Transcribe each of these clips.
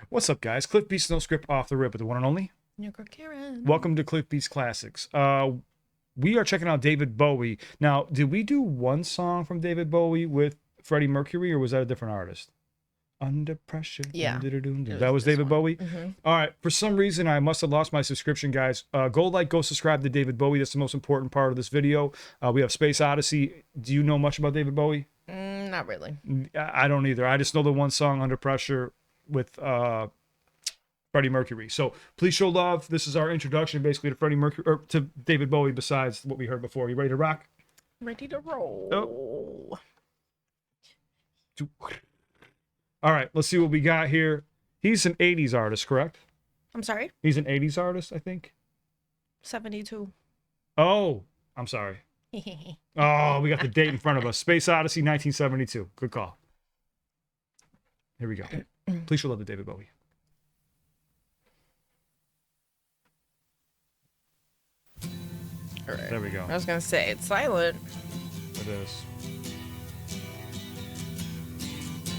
What's up, guys? CliffBeats, no script, off the rip with the one and only. New girl Karen. Welcome to CliffBeats Classics. We are checking out David Bowie. Now, did we do one song from David Bowie with Freddie Mercury, or was that a different artist? Under Pressure. Yeah. That was David Bowie? Mm-hmm. All right. For some reason, I must have lost my subscription, guys. Go like, go subscribe to David Bowie. That's the most important part of this video. We have Space Odyssey. Do you know much about David Bowie? Not really. I don't either. I just know the one song, Under Pressure, with Freddie Mercury. So please show love. This is our introduction basically to Freddie Mercury, or to David Bowie, besides what we heard before. You ready to rock? Ready to roll. Oh. All right, let's see what we got here. He's an 80s artist, correct? I'm sorry? He's an 80s artist, I think. 72. Oh, I'm sorry. Oh, we got the date in front of us. Space Odyssey, 1972. Good call. Here we go. Please show love to David Bowie. All right. There we go. I was going to say, it's silent. It is.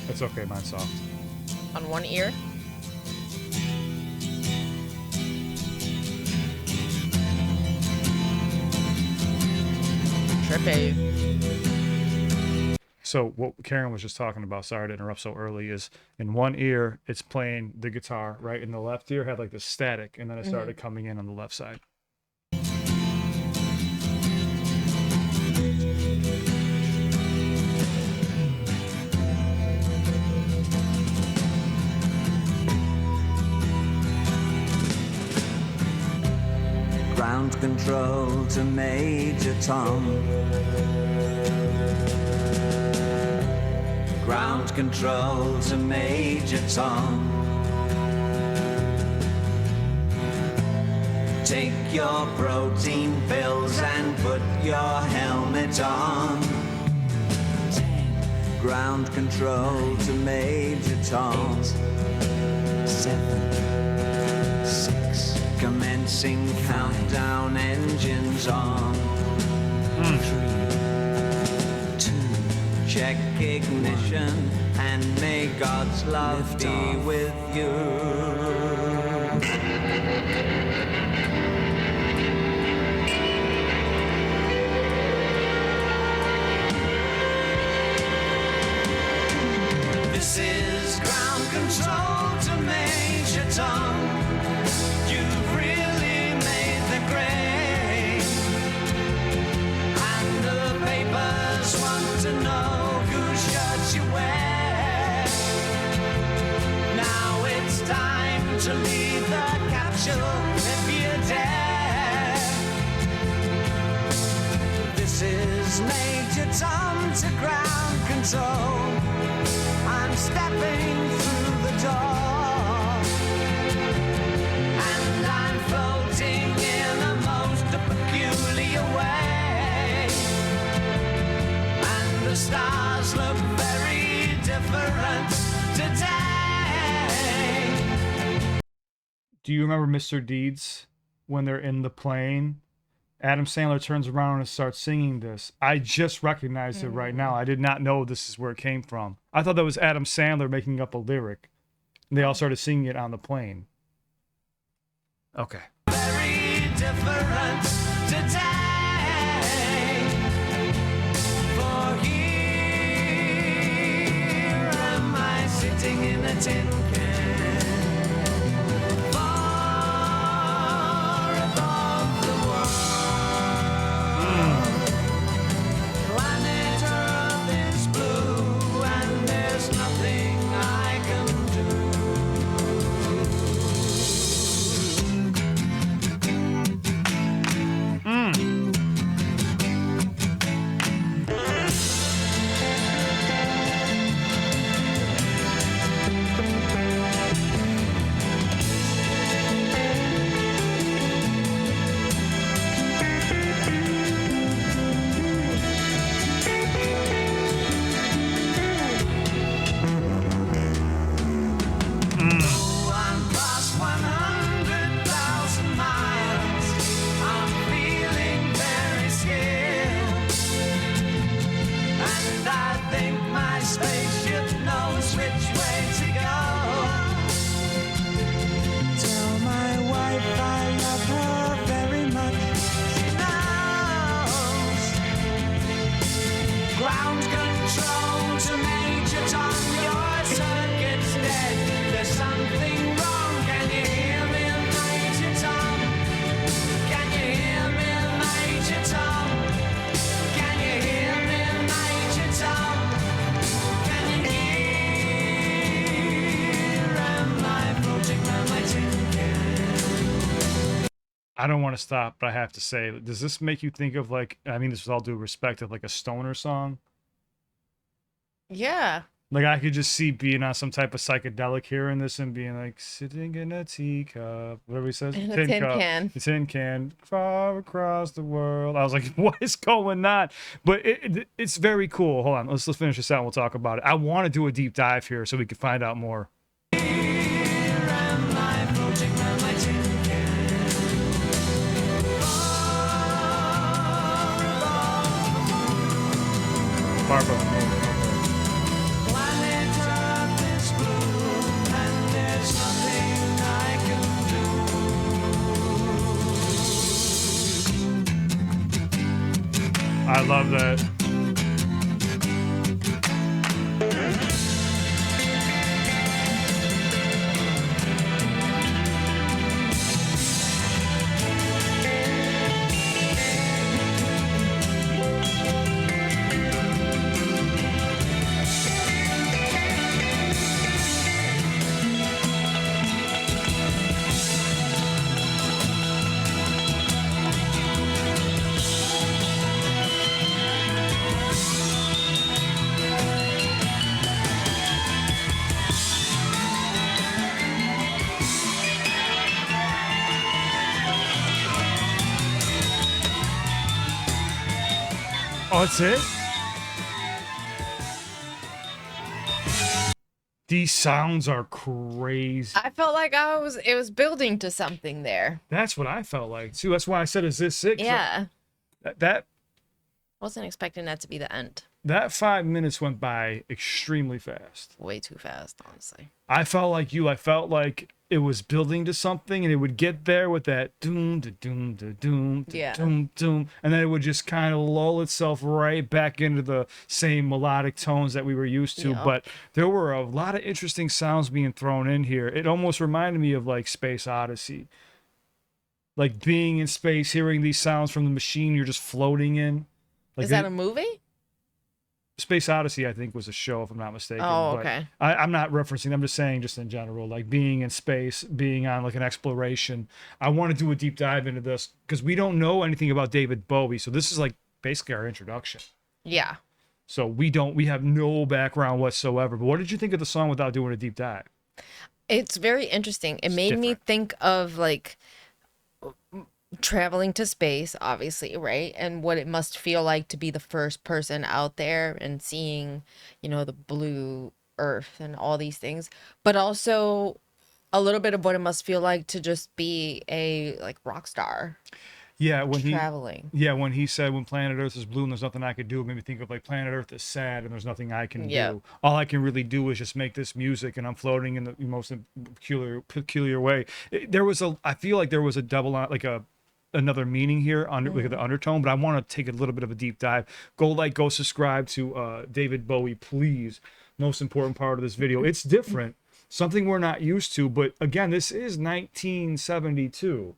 It's okay, mine's soft. On one ear. Trippy. So what Karen was just talking about, sorry to interrupt so early, is in one ear, it's playing the guitar, right? In the left ear had like the static, and then it started coming in on the left side. Ground control to Major Tom. Ground control to Major Tom. Take your protein pills and put your helmet on. 10. Ground control to Major Tom. 8, 7, 6. Commencing countdown, engines on. 3, 2. Check ignition and may God's love be with you. This is ground control to Major Tom. You've really made the grade, and the papers want to know whose shirts you wear. Now it's time to leave the capsule if you dare. This is Major Tom to ground control. I'm stepping through the door, and I'm floating in a most peculiar way, and the stars look very different today. Do you remember Mr. Deeds when they're in the plane? Adam Sandler turns around and starts singing this. I just recognized it right now. I did not know this is where it came from. I thought that was Adam Sandler making up a lyric. And they all started singing it on the plane. Okay. Very different today. For here am I sitting in a tin can, far above the world. Planet Earth is blue, and there's nothing I can do. I don't want to stop, but I have to say, does this make you think of like, I mean, this is all due respect, of like a stoner song? Yeah. Like I could just see being on some type of psychedelic hearing this and being like sitting in a teacup, whatever he says, In a tin cup, can. a tin can, far across the world. I was like, what is going on? But it's very cool. Hold on, let's finish this out and we'll talk about it. I want to do a deep dive here so we can find out more. Far above the moon. I love that. Oh, that's it? These sounds are crazy. I felt like it was building to something there. That's what I felt like too. That's why I said, is this it? Yeah. That Wasn't expecting that to be the end. that 5 minutes went by extremely fast. Way too fast, honestly. I felt like you. I felt like it was building to something, and it would get there with that doom, da doom, da doom, da Yeah. doom, doom, and then it would just kind of lull itself right back into the same melodic tones that we were used to. Yeah. But there were a lot of interesting sounds being thrown in here. It almost reminded me of like Space Odyssey, like being in space, hearing these sounds from the machine you're just floating in. Like Is that a movie? Space Odyssey, I think, was a show, if I'm not mistaken. Oh, but okay. I'm not referencing. I'm just saying, just in general, like being in space, being on like an exploration. I want to do a deep dive into this because we don't know anything about David Bowie, so this is like basically our introduction. Yeah. So we have no background whatsoever. But what did you think of the song without doing a deep dive? It's very interesting. It made me different. think of like traveling to space, obviously, right? And what it must feel like to be the first person out there and seeing, you know, the blue earth and all these things, but also a little bit of what it must feel like to just be a like rock star Yeah, when traveling. when he said when planet Earth is blue and there's nothing I could do, it made me think of like planet Earth is sad and there's nothing I can Yeah. do. All I can really do is just make this music, and I'm floating in the most peculiar way. I feel like there was a double like another meaning here under like the undertone, but I want to take a little bit of a deep dive. Go subscribe to David Bowie, please. Most important part of this video. It's different. Something we're not used to, but again, this is 1972.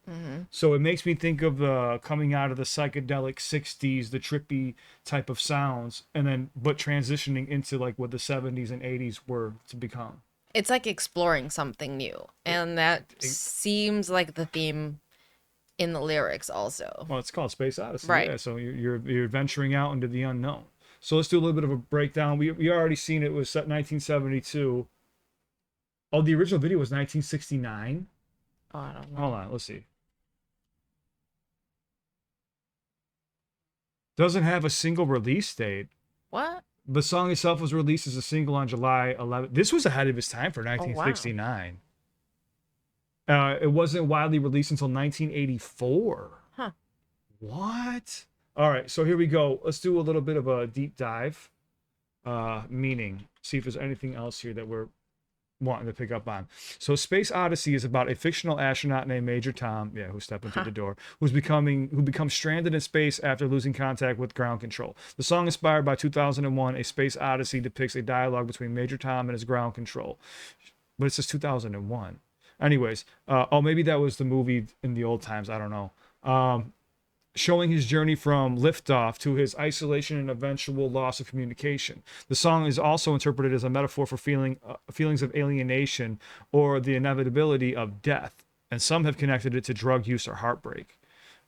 So it makes me think of the coming out of the psychedelic 60s, the trippy type of sounds, and then but transitioning into like what the 70s and 80s were to become. It's like exploring something new, and that seems like the theme in the lyrics also. Well, it's called Space Odyssey. Right. Yeah, so you're venturing out into the unknown. So let's do a little bit of a breakdown. We already seen it was set 1972. Oh, the original video was 1969. Oh, I don't know. Hold on, let's see. Doesn't have a single release date. What? The song itself was released as a single on July 11th. This was ahead of its time for 1969. It wasn't widely released until 1984. Huh. What? All right, so here we go. Let's do a little bit of a deep dive. Meaning, see if there's anything else here that we're wanting to pick up on. So Space Odyssey is about a fictional astronaut named Major Tom, who stepped into the door, who becomes stranded in space after losing contact with ground control. The song, inspired by 2001, A Space Odyssey, depicts a dialogue between Major Tom and his ground control. But it says 2001. Anyways, maybe that was the movie in the old times. I don't know. Showing his journey from liftoff to his isolation and eventual loss of communication. The song is also interpreted as a metaphor for feelings of alienation or the inevitability of death, and some have connected it to drug use or heartbreak.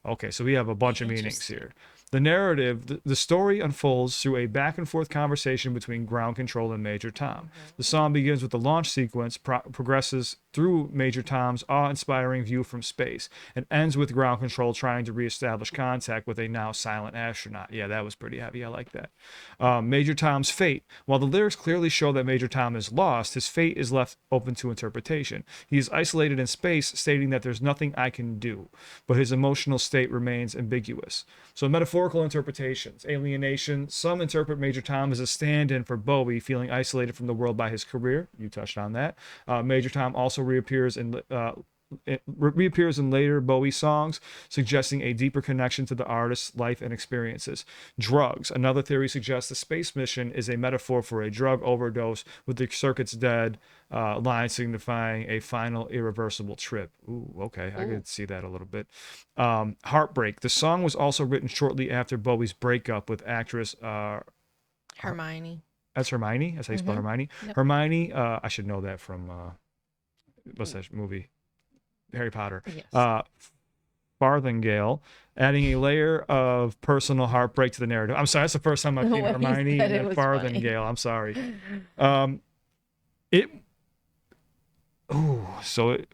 Okay, so we have a bunch of meanings here. The narrative, the story unfolds through a back and forth conversation between Ground Control and Major Tom. The song begins with the launch sequence, progresses through Major Tom's awe-inspiring view from space, and ends with Ground Control trying to reestablish contact with a now silent astronaut. Yeah, that was pretty heavy. I like that. Major Tom's fate. While the lyrics clearly show that Major Tom is lost, his fate is left open to interpretation. He is isolated in space, stating that there's nothing I can do, but his emotional state remains ambiguous. So metaphorical interpretations, alienation. Some interpret Major Tom as a stand-in for Bowie, feeling isolated from the world by his career. You touched on that. Major Tom also reappears in later Bowie songs, suggesting a deeper connection to the artist's life and experiences. Drugs. Another theory suggests the space mission is a metaphor for a drug overdose, with the circuits dead line signifying a final irreversible trip. Ooh, okay. I could see that a little bit. Heartbreak. The song was also written shortly after Bowie's breakup with actress Hermione. That's Hermione? That's how you spell Hermione? Yep. Hermione, I should know that from what's that movie? Harry Potter. Yes. Farthingale, adding a layer of personal heartbreak to the narrative. I'm sorry, that's the first time I've seen When he Hermione said it and was Farthingale. I'm sorry.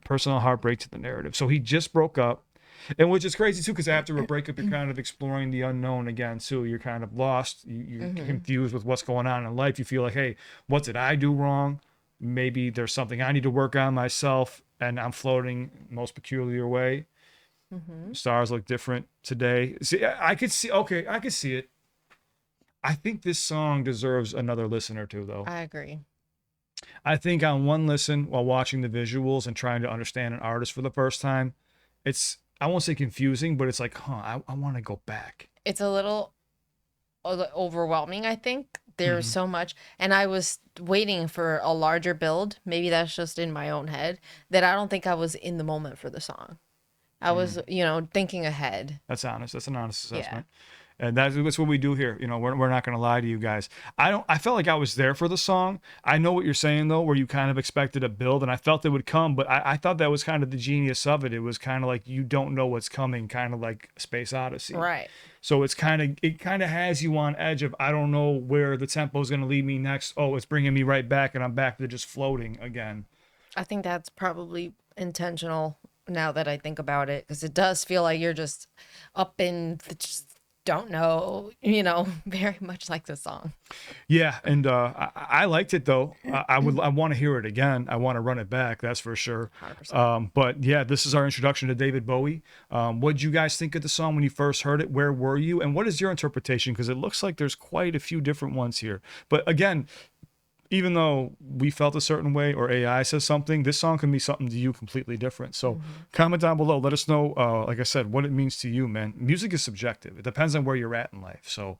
Personal heartbreak to the narrative. So he just broke up, and which is crazy too, because after a breakup, you're kind of exploring the unknown again too. You're kind of lost. You're confused with what's going on in life. You feel like, hey, what did I do wrong? Maybe there's something I need to work on myself, and I'm floating most peculiar way. Stars look different today. See, I could see. Okay, I could see it. I think this song deserves another listen or two, though. I agree. I think on one listen, while watching the visuals and trying to understand an artist for the first time, it's, I won't say confusing, but it's like, I want to go back. It's a little overwhelming, I think. There's so much, and I was waiting for a larger build. Maybe that's just in my own head, that I don't think I was in the moment for the song. I was, thinking ahead. That's honest. That's an honest assessment. And that's what we do here. We're not going to lie to you guys. I felt like I was there for the song. I know what you're saying, though, where you kind of expected a build, and I felt it would come, but I thought that was kind of the genius of it. It was kind of like you don't know what's coming, kind of like Space Odyssey. Right. So it kind of has you on edge of, I don't know where the tempo is going to lead me next. Oh, it's bringing me right back, and I'm back to just floating again. I think that's probably intentional now that I think about it, because it does feel like you're just up in the just don't know, very much like the song. Yeah, and I liked it though. I want to hear it again. I want to run it back. That's for sure. 100%. But yeah, this is our introduction to David Bowie. What did you guys think of the song when you first heard it? Where were you? And what is your interpretation? Because it looks like there's quite a few different ones here. But again, even though we felt a certain way or AI says something, this song can be something to you completely different. So comment down below. Let us know, like I said, what it means to you, man. Music is subjective. It depends on where you're at in life. So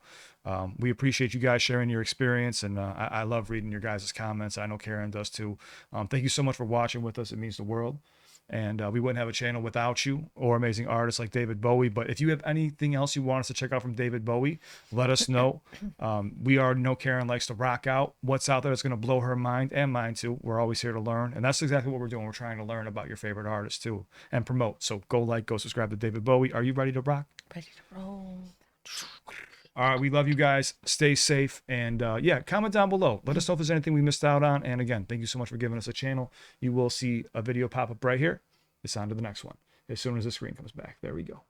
we appreciate you guys sharing your experience. And I love reading your guys' comments. I know Karen does too. Thank you so much for watching with us. It means the world. And we wouldn't have a channel without you or amazing artists like David Bowie. But if you have anything else you want us to check out from David Bowie, let us know. We already know Karen likes to rock out. What's out there that's going to blow her mind and mine too. We're always here to learn. And that's exactly what we're doing. We're trying to learn about your favorite artists too and promote. So go subscribe to David Bowie. Are you ready to rock? Ready to roll. All right, we love you guys. Stay safe. And yeah, comment down below. Let us know if there's anything we missed out on. And again, thank you so much for giving us a channel. You will see a video pop up right here. It's on to the next one as soon as the screen comes back. There we go.